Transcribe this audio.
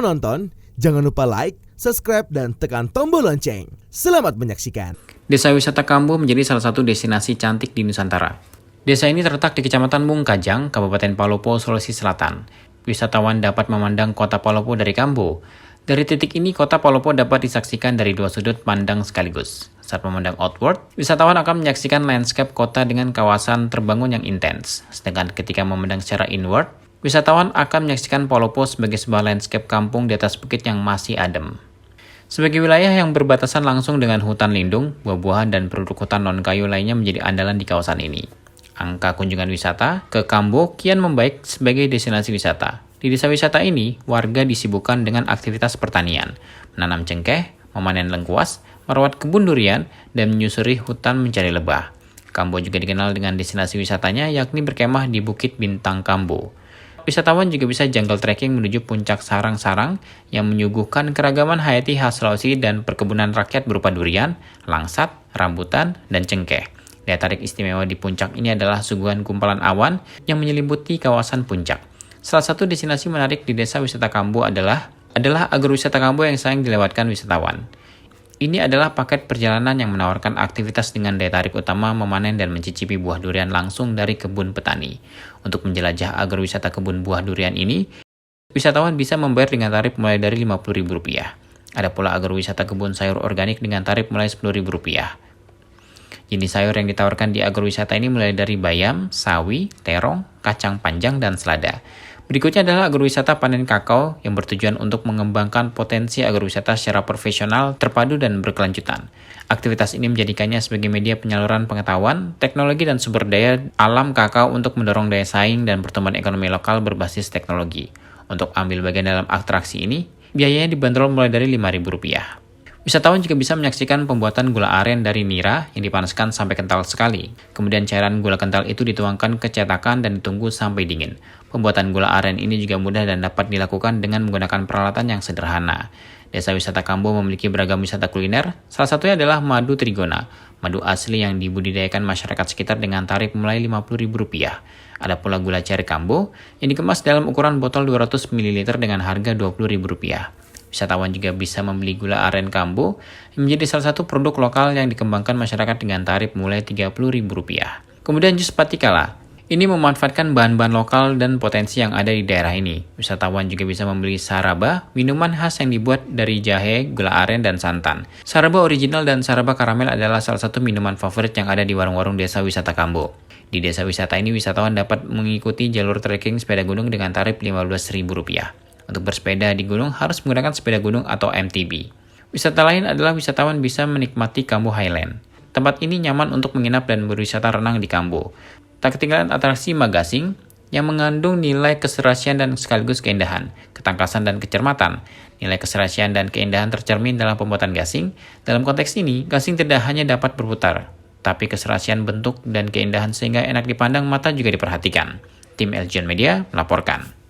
menonton, jangan lupa like, subscribe, dan tekan tombol lonceng. Selamat menyaksikan. Desa wisata Kambo menjadi salah satu destinasi cantik di Nusantara. Desa ini terletak di Kecamatan Mungkajang, Kabupaten Palopo, Sulawesi Selatan. Wisatawan dapat memandang kota Palopo dari Kambo. Dari titik ini, kota Palopo dapat disaksikan dari dua sudut pandang sekaligus. Saat memandang outward, wisatawan akan menyaksikan landscape kota dengan kawasan terbangun yang intens. Sedangkan ketika memandang secara inward, wisatawan akan menyaksikan Palopo sebagai sebuah landscape kampung di atas bukit yang masih adem. Sebagai wilayah yang berbatasan langsung dengan hutan lindung, buah-buahan, dan produk hutan non-kayu lainnya menjadi andalan di kawasan ini. Angka kunjungan wisata ke Kambo kian membaik sebagai destinasi wisata. Di desa wisata ini, warga disibukkan dengan aktivitas pertanian, menanam cengkeh, memanen lengkuas, merawat kebun durian, dan menyusuri hutan mencari lebah. Kambo juga dikenal dengan destinasi wisatanya yakni berkemah di Bukit Bintang Kambo. Wisatawan juga bisa jungle trekking menuju puncak sarang-sarang yang menyuguhkan keragaman hayati khas Sulawesi dan perkebunan rakyat berupa durian, langsat, rambutan, dan cengkeh. Daya tarik istimewa di puncak ini adalah suguhan gumpalan awan yang menyelimuti kawasan puncak. Salah satu destinasi menarik di desa wisata Kambo adalah agrowisata Kambo yang sering dilewatkan wisatawan. Ini adalah paket perjalanan yang menawarkan aktivitas dengan daya tarik utama memanen dan mencicipi buah durian langsung dari kebun petani. Untuk menjelajah agrowisata kebun buah durian ini, wisatawan bisa membayar dengan tarif mulai dari Rp50.000. Ada pula agrowisata kebun sayur organik dengan tarif mulai Rp10.000. Jenis sayur yang ditawarkan di agrowisata ini mulai dari bayam, sawi, terong, kacang panjang, dan selada. Berikutnya adalah agrowisata panen kakao yang bertujuan untuk mengembangkan potensi agrowisata secara profesional, terpadu, dan berkelanjutan. Aktivitas ini menjadikannya sebagai media penyaluran pengetahuan, teknologi, dan sumber daya alam kakao untuk mendorong daya saing dan pertumbuhan ekonomi lokal berbasis teknologi. Untuk ambil bagian dalam atraksi ini, biayanya dibanderol mulai dari Rp5.000. Wisatawan juga bisa menyaksikan pembuatan gula aren dari nira yang dipanaskan sampai kental sekali. Kemudian cairan gula kental itu dituangkan ke cetakan dan ditunggu sampai dingin. Pembuatan gula aren ini juga mudah dan dapat dilakukan dengan menggunakan peralatan yang sederhana. Desa wisata Kambo memiliki beragam wisata kuliner, salah satunya adalah madu trigona, madu asli yang dibudidayakan masyarakat sekitar dengan tarif mulai Rp50.000. Ada pula gula ceri Kambo yang dikemas dalam ukuran botol 200 ml dengan harga Rp20.000. Wisatawan juga bisa membeli gula aren Kambo yang menjadi salah satu produk lokal yang dikembangkan masyarakat dengan tarif mulai Rp30.000. Kemudian jus patikala. Ini memanfaatkan bahan-bahan lokal dan potensi yang ada di daerah ini. Wisatawan juga bisa membeli saraba, minuman khas yang dibuat dari jahe, gula aren, dan santan. Saraba original dan saraba karamel adalah salah satu minuman favorit yang ada di warung-warung desa wisata Kambo. Di desa wisata ini, wisatawan dapat mengikuti jalur trekking sepeda gunung dengan tarif Rp15.000. Untuk bersepeda di gunung harus menggunakan sepeda gunung atau MTB. Wisata lain adalah wisatawan bisa menikmati Kambo Highland. Tempat ini nyaman untuk menginap dan berwisata renang di Kambo. Tak ketinggalan atraksi Magasing yang mengandung nilai keserasian dan sekaligus keindahan, ketangkasan dan kecermatan. Nilai keserasian dan keindahan tercermin dalam pembuatan gasing. Dalam konteks ini, gasing tidak hanya dapat berputar, tapi keserasian bentuk dan keindahan sehingga enak dipandang mata juga diperhatikan. Tim Eljon Media melaporkan.